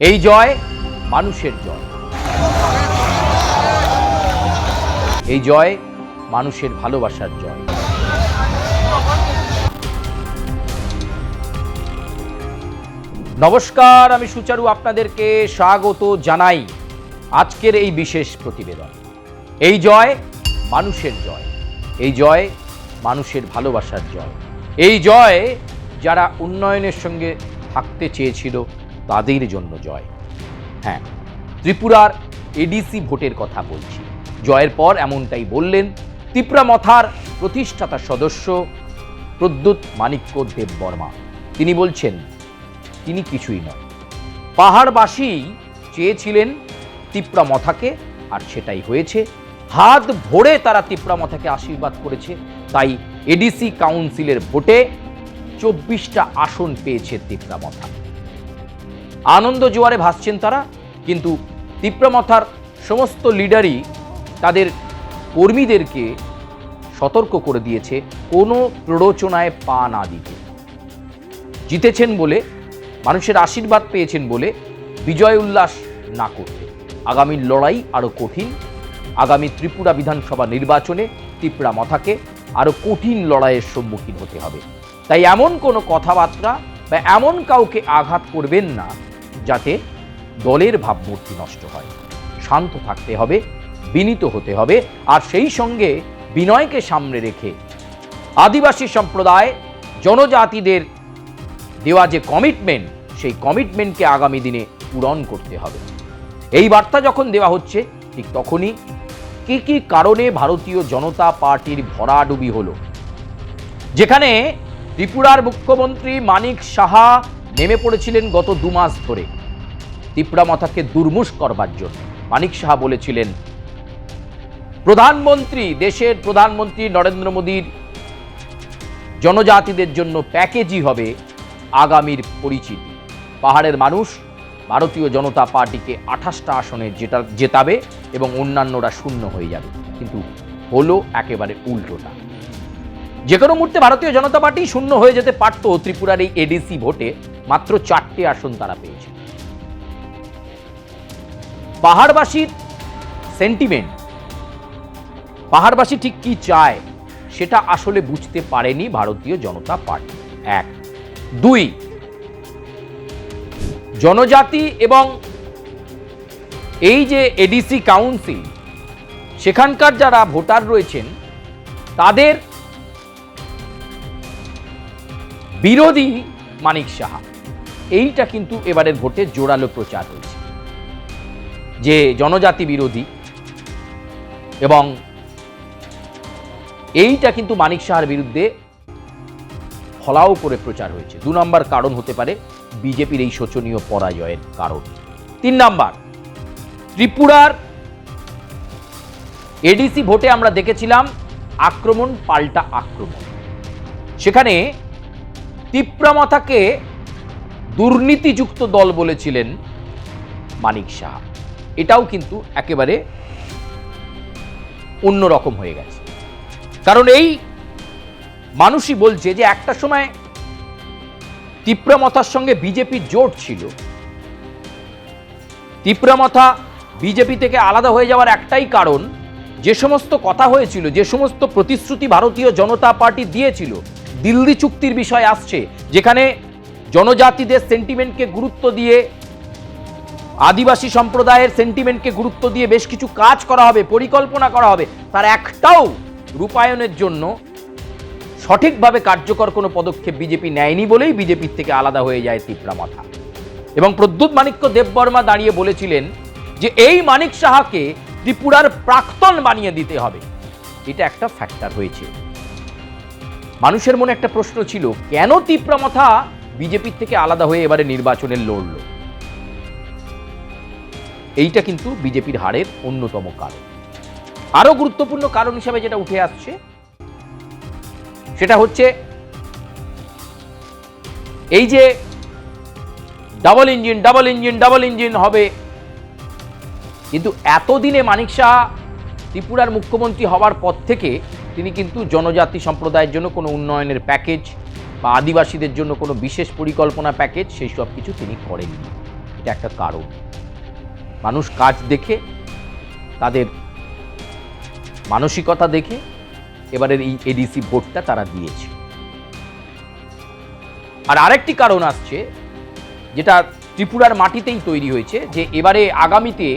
এই জয় মানুষের জয়। এই জয় মানুষের ভালোবাসার জয়। নমস্কার, আমি সুচারু আপনাদেরকে স্বাগত জানাই আজকের এই বিশেষ প্রতিবেদন। এই জয় মানুষের জয়। এই জয় মানুষের ভালোবাসার জয়। এই জয় যারা উন্নয়নের সঙ্গে থাকতে চেয়েছিল তাদের জন্য জয়। হ্যাঁ, ত্রিপুরার এডিসি ভোটের কথা বলছি। জয়ের পর এমনটাই বললেন ত্রিপুরামথার প্রতিষ্ঠাতা সদস্য প্রদ্যুৎ মাণিক্য দেববর্মা। তিনি বলছেন তিনি কিছুই নয়, পাহাড়বাসী চেয়েছিলেন ত্রিপুরামথাকে, আর সেটাই হয়েছে। হাত ভরে তারা ত্রিপুরামথাকে আশীর্বাদ করেছে, তাই এডিসি কাউন্সিলের ভোটে 24টা আসন পেয়েছে ত্রিপুরামথা। আনন্দ জোয়ারে ভাসছেন তারা, কিন্তু ত্রিপুরামথার সমস্ত লিডারই তাদের কর্মীদেরকে সতর্ক করে দিয়েছে কোনো প্ররোচনায় পা না দিতে। জিতেছেন বলে, মানুষের আশীর্বাদ পেয়েছেন বলে বিজয় উল্লাস না করতে। আগামী লড়াই আরও কঠিন। আগামী ত্রিপুরা বিধানসভা নির্বাচনে ত্রিপুরামথাকে আরও কঠিন লড়াইয়ের সম্মুখীন হতে হবে। তাই এমন কোনো কথাবার্তা বা এমন কাউকে আঘাত করবেন না যাতে দলের ভাবমূর্তি নষ্ট হয়। শান্ত থাকতে হবে, বিনীত হতে হবে, আর সেই সঙ্গে বিনয়কে সামনে রেখে আদিবাসী সম্প্রদায় জনজাতিদের দেওয়া যে কমিটমেন্ট, সেই কমিটমেন্টকে আগামী দিনে পূরণ করতে হবে। এই বার্তা যখন দেওয়া হচ্ছে, ঠিক তখনই কি কি কারণে ভারতীয় জনতা পার্টির ভরাডুবি হলো। যেখানে ত্রিপুরার মুখ্যমন্ত্রী মানিক সাহা নেমে পড়েছিলেন গত 2 মাস ধরে ত্রিপুরামথাকে দুর্মুষ করবার জন্য। মানিক সাহা বলেছিলেন দেশের প্রধানমন্ত্রী নরেন্দ্র মোদীর জনজাতিদের জন্য প্যাকেজই হবে আগামীর পরিচিতি। পাহাড়ের মানুষ ভারতীয় জনতা পার্টিকে 28টা আসনে জেতাবে এবং অন্যান্যরা শূন্য হয়ে যাবে। কিন্তু হলো একেবারে উল্টোটা। যে কোনো মুহূর্তে ভারতীয় জনতা পার্টি শূন্য হয়ে যেতে পারত। ত্রিপুরার এই এডিসি ভোটে মাত্র 4টে আসন তারা পেয়েছে। পাহাড়বাসীর সেন্টিমেন্ট, পাহাড়বাসী ঠিক কি চায় সেটা আসলে বুঝতে পারেনি ভারতীয় জনতা পার্টি। 1, 2, জনজাতি এবং এই যে এডিসি কাউন্সিল, সেখানকার যারা ভোটার রয়েছেন তাদের বিরোধী মানিক সাহা। এইটা কিন্তু এবারের ভোটে জোরালো প্রচার হয়েছে যে জনজাতি বিরোধী, এবং এইটা কিন্তু মানিক সাহার বিরুদ্ধে ফলাও করে প্রচার হয়েছে। 2 নম্বর কারণ হতে পারে বিজেপির এই শোচনীয় পরাজয়ের কারণ। 3 নম্বর, ত্রিপুরার এডিসি ভোটে আমরা দেখেছিলাম আক্রমণ পাল্টা আক্রমণ। সেখানে ত্রিপুরামথাকে দুর্নীতিযুক্ত দল বলেছিলেন মানিক সাহা। এটাও কিন্তু একেবারে অন্যরকম হয়ে গেছে। কারণ এই মানুষই বলছে যে একটা সময় ত্রিপুরামথার সঙ্গে বিজেপির জোট ছিল। ত্রিপুরামথা বিজেপি থেকে আলাদা হয়ে যাওয়ার একটাই কারণ, যে সমস্ত কথা হয়েছিল, যে সমস্ত প্রতিশ্রুতি ভারতীয় জনতা পার্টি দিয়েছিল, দিল্লি চুক্তির বিষয় আসছে, যেখানে জনজাতিদের সেন্টিমেন্টকে গুরুত্ব দিয়ে, আদিবাসী সম্প্রদায়ের সেন্টিমেন্টকে গুরুত্ব দিয়ে বেশ কিছু কাজ করা হবে, পরিকল্পনা করা হবে, তার একটাও রূপায়ণের জন্য সঠিকভাবে কার্যকর কোনো পদক্ষেপ বিজেপি নেয়নি বলেই বিজেপির থেকে আলাদা হয়ে যায় ত্রিপুরামথা। এবং প্রদ্যুৎ মাণিক্য দেববর্মা দাঁড়িয়ে বলেছিলেন যে এই মানিক সাহাকে ত্রিপুরার প্রাক্তন বানিয়ে দিতে হবে। এটা একটা ফ্যাক্টর হয়েছে। মানুষের মনে একটা প্রশ্ন ছিল, কেন ত্রিপুরামথা বিজেপির থেকে আলাদা হয়ে এবারে নির্বাচনে লড়ল। এইটা কিন্তু বিজেপির হারের অন্যতম কারণ। আরো গুরুত্বপূর্ণ কারণ হিসাবে যেটা উঠে আসছে সেটা হচ্ছে এই যে ডাবল ইঞ্জিন হবে। কিন্তু এতদিনে মানিক সাহা ত্রিপুরার মুখ্যমন্ত্রী হওয়ার পর থেকে তিনি কিন্তু জনজাতি সম্প্রদায়ের জন্য কোনো উন্নয়নের প্যাকেজ বা আদিবাসীদের জন্য কোনো বিশেষ পরিকল্পনা প্যাকেজ, সেই সব কিছু তিনি করেননি। এটা একটা কারণ। মানুষ কাজ দেখে, তাদের মানসিকতা দেখে এবারের এই এডিসি ভোটটা তারা দিয়েছে। আর আরেকটি কারণ আসছে, যেটা ত্রিপুরার মাটিতেই তৈরি হয়েছে, যে এবারে আগামীতে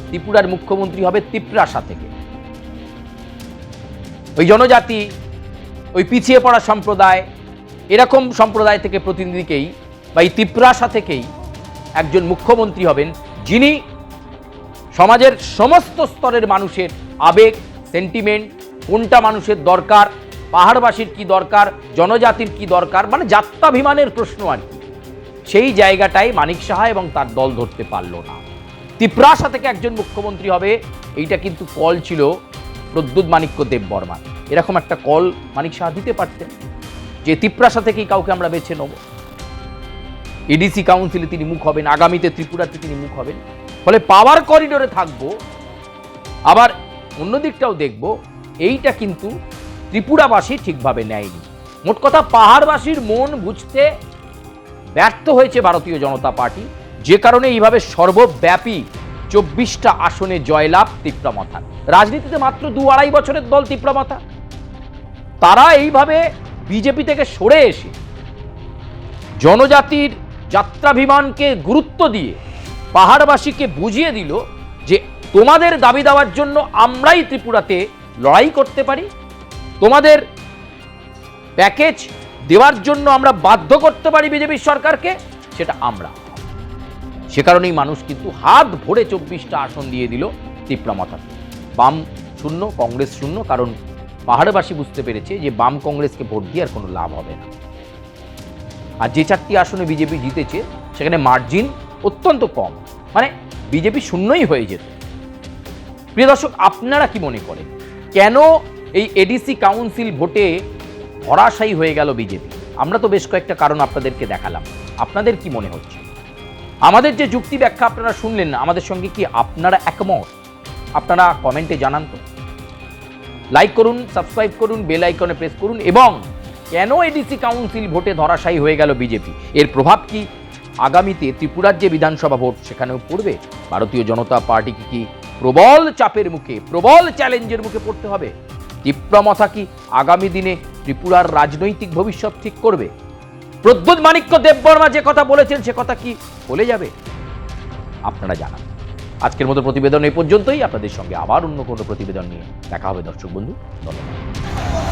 ত্রিপুরার মুখ্যমন্ত্রী হবে তিপ্রাসা থেকে। ওই জনজাতি, ওই পিছিয়ে পড়া সম্প্রদায়, এরকম সম্প্রদায় থেকে প্রতিনিধিকেই বা এই তিপ্রাসা থেকেই একজন মুখ্যমন্ত্রী হবেন, যিনি সমাজের সমস্ত স্তরের মানুষের আবেগ, সেন্টিমেন্ট, কোনটা মানুষের দরকার, পাহাড়বাসীর কি দরকার, জনজাতির কি দরকার, মানে জাত্যাভিমানের প্রশ্ন আর কি, সেই জায়গাটাই মানিক সাহা এবং তার দল ধরতে পারল না। তিপ্রাসা থেকে একজন মুখ্যমন্ত্রী হবে, এইটা কিন্তু কল ছিল প্রদ্যুৎ মাণিক্য দেববর্মা। এরকম একটা কল মানিক সাহা দিতে পারতেন যে তিপ্রাসা থেকেই কাউকে আমরা বেছে নেব, এডিসি কাউন্সিলে তিনি মুখ হবেন, আগামীতে ত্রিপুরাতে তিনি মুখ হবেন। ফলে পাওয়ার করিডোরে থাকবো, আবার অন্য দিকটাও দেখব, এইটা কিন্তু ত্রিপুরাবাসী ঠিকভাবে নেয়নি। মোট কথা পাহাড়বাসীর মন বুঝতে ব্যর্থ হয়েছে ভারতীয় জনতা পার্টি, যে কারণে এইভাবে সর্বব্যাপী 24টা আসনে জয়লাভ তিপ্রামথার। রাজনীতিতে মাত্র 2-2.5 বছরের দল তিপ্রামথা, তারা এইভাবে বিজেপি থেকে সরে এসে জনজাতির যাত্রাভিমানকে গুরুত্ব দিয়ে পাহাড়বাসীকে বুঝিয়ে দিল যে তোমাদের দাবি দেওয়ার জন্য আমরাই ত্রিপুরাতে লড়াই করতে পারি, তোমাদের প্যাকেজ দেওয়ার জন্য আমরা বাধ্য করতে পারি বিজেপি সরকারকে, সেটা আমরা। সে কারণেই মানুষ কিন্তু হাত ভরে 24টা আসন দিয়ে দিল তিপ্রামথাকে। বাম শূন্য, কংগ্রেস শূন্য, কারণ পাহাড়বাসী বুঝতে পেরেছে যে বাম কংগ্রেসকে ভোট দিয়ে আর কোনো লাভ হবে না। আর যে 4টি আসনে বিজেপি জিতেছে সেখানে মার্জিন অত্যন্ত কম, মানে বিজেপি শূন্যই হয়ে যেত। প্রিয় দর্শক, আপনারা কি মনে করেন কেন এই এডিসি কাউন্সিল ভোটে ধরাশায়ী হয়ে গেল বিজেপি? আমরা তো বেশ কয়েকটা কারণ আপনাদেরকে দেখালাম, আপনাদের কি মনে হচ্ছে? আমাদের যে যুক্তি ব্যাখ্যা আপনারা শুনলেন না, আমাদের সঙ্গে কি আপনারা একমত? আপনারা কমেন্টে জানান তো। লাইক করুন, সাবস্ক্রাইব করুন, বেল আইকনে প্রেস করুন। এবং কেন এডিসি কাউন্সিল ভোটে ধরাশায়ী হয়ে গেল বিজেপি, এর প্রভাব কি আগামীতে ত্রিপুরার যে বিধানসভা ভোট সেখানেও পড়বে? ভারতীয় জনতা পার্টিকে কি প্রবল চাপের মুখে, প্রবল চ্যালেঞ্জের মুখে পড়তে হবে? তিপ্রামথা কি আগামী দিনে ত্রিপুরার রাজনৈতিক ভবিষ্যৎ ঠিক করবে? প্রদ্যুৎ মাণিক্য দেববর্মা যে কথা বলেছেন সে কথা কি বলে যাবে? আপনারা জানান। আজকের মতো প্রতিবেদন এই পর্যন্তই। আপনাদের সঙ্গে আবার অন্য কোনো প্রতিবেদন নিয়ে দেখা হবে দর্শক বন্ধু। ধন্যবাদ।